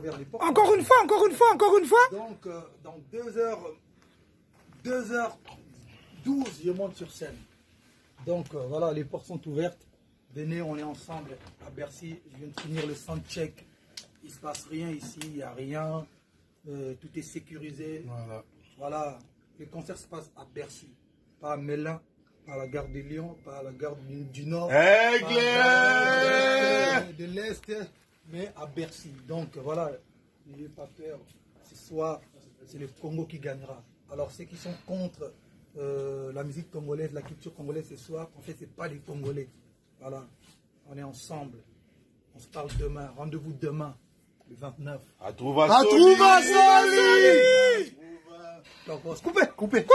ouvert les portes. Encore une fois. Donc, dans 2h12, je monte sur scène. Donc, voilà, les portes sont ouvertes. Venez, on est ensemble à Bercy. Je viens de finir le soundcheck. Il ne se passe rien ici, il n'y a rien. Tout est sécurisé. Voilà. Le concert se passe à Bercy. Pas à Melun, pas à la gare de Lyon, pas à la gare du Nord. De l'Est, mais à Bercy. Donc, voilà, n'ayez pas peur. Ce soir, c'est le Congo qui gagnera. Alors, ceux qui sont contre la musique congolaise, la culture congolaise ce soir, en fait, ce n'est pas les Congolais. Voilà, on est ensemble. On se parle demain. Rendez-vous demain, le 29. À Trouva Donc, on se coupe. Coupez.